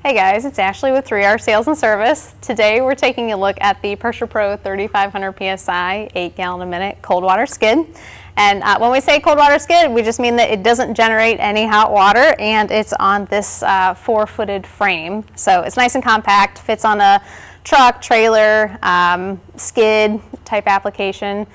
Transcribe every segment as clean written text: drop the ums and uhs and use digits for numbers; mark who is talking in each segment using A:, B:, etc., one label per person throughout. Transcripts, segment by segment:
A: Hey guys, it's Ashley with 3R Sales and Service. Today we're taking a look at the Pressure Pro 3500 PSI 8 gallon a minute cold water skid. And when we say cold water skid, we just mean that it doesn't generate any hot water and it's on this 4-footed frame. So it's nice and compact, fits on a truck, trailer, skid type application.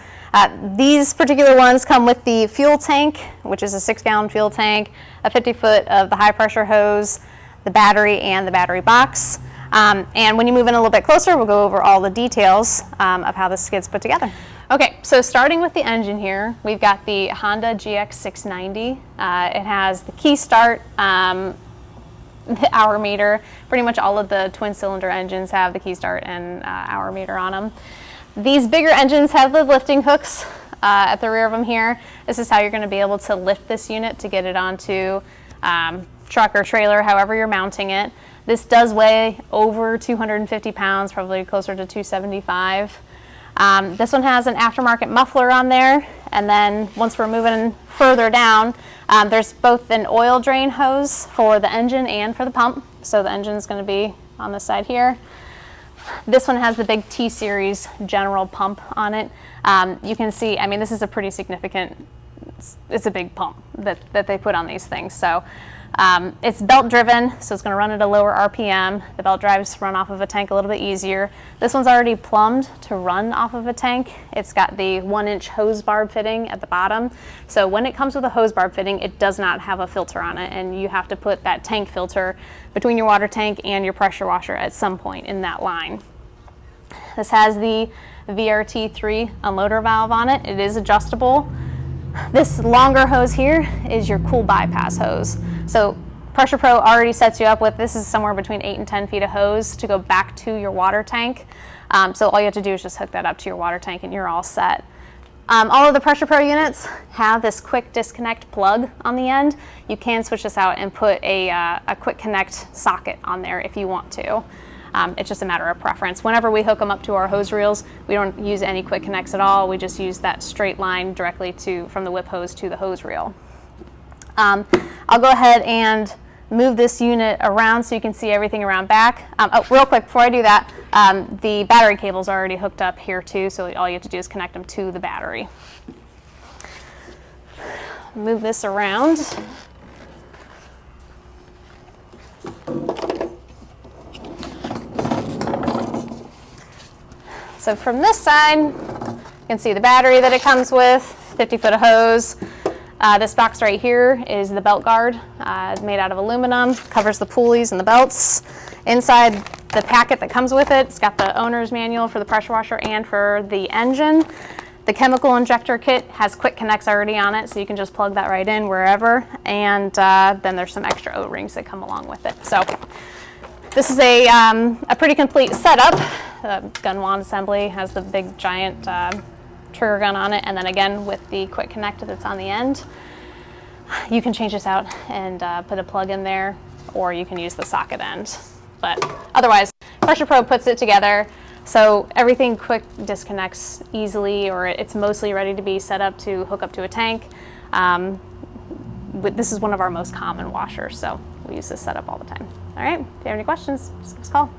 A: These particular ones come with the fuel tank, which is a 6-gallon fuel tank, a 50-foot of the high pressure hose, the battery and the battery box. And when you move in a little bit closer, we'll go over all the details of how the skid's put together. Okay, so starting with the engine here, we've got the Honda GX690. It has the key start, the hour meter. Pretty much all of the twin cylinder engines have the key start and hour meter on them. These bigger engines have the lifting hooks at the rear of them here. This is how you're going to be able to lift this unit to get it onto truck or trailer, however you're mounting it. This does weigh over 250 pounds, probably closer to 275. This one has an aftermarket muffler on there, and then once we're moving further down, there's both an oil drain hose for the engine and for the pump. So the engine's going to be on this side here. This one has the big T-Series general pump on it. You can see, I mean, this is a pretty significant, it's a big pump that they put on these things. So it's belt driven, so it's going to run at a lower RPM. The belt drives run off of a tank a little bit easier. This one's already plumbed to run off of a tank. It's got the 1-inch hose barb fitting at the bottom. So when it comes with a hose barb fitting, it does not have a filter on it, and you have to put that tank filter between your water tank and your pressure washer at some point in that line. This has the VRT3 unloader valve on it. It is adjustable. This longer hose here is your cool bypass hose. So Pressure Pro already sets you up with, this is somewhere between 8 and 10 feet of hose to go back to your water tank. So all you have to do is just hook that up to your water tank and you're all set. All of the Pressure Pro units have this quick disconnect plug on the end. You can switch this out and put a quick connect socket on there if you want to. It's just a matter of preference. Whenever we hook them up to our hose reels, we don't use any quick connects at all. We just use that straight line directly from the whip hose to the hose reel. I'll go ahead and move this unit around so you can see everything around back. Oh, real quick, before I do that, the battery cable's are already hooked up here too, so all you have to do is connect them to the battery. Move this around. So from this side, you can see the battery that it comes with, 50-foot of hose. This box right here is the belt guard, made out of aluminum, covers the pulleys and the belts. Inside the packet that comes with it, it's got the owner's manual for the pressure washer and for the engine. The chemical injector kit has quick connects already on it, so you can just plug that right in wherever. And then there's some extra O-rings that come along with it. So this is a pretty complete setup. The gun wand assembly has the big giant trigger gun on it, and then again with the quick connect that's on the end. You can change this out and put a plug in there, or you can use the socket end. But otherwise, Pressure Pro puts it together so everything quick disconnects easily, or it's mostly ready to be set up to hook up to a tank. This is one of our most common washers, so we use this setup all the time. All right, if you have any questions, just give us a call.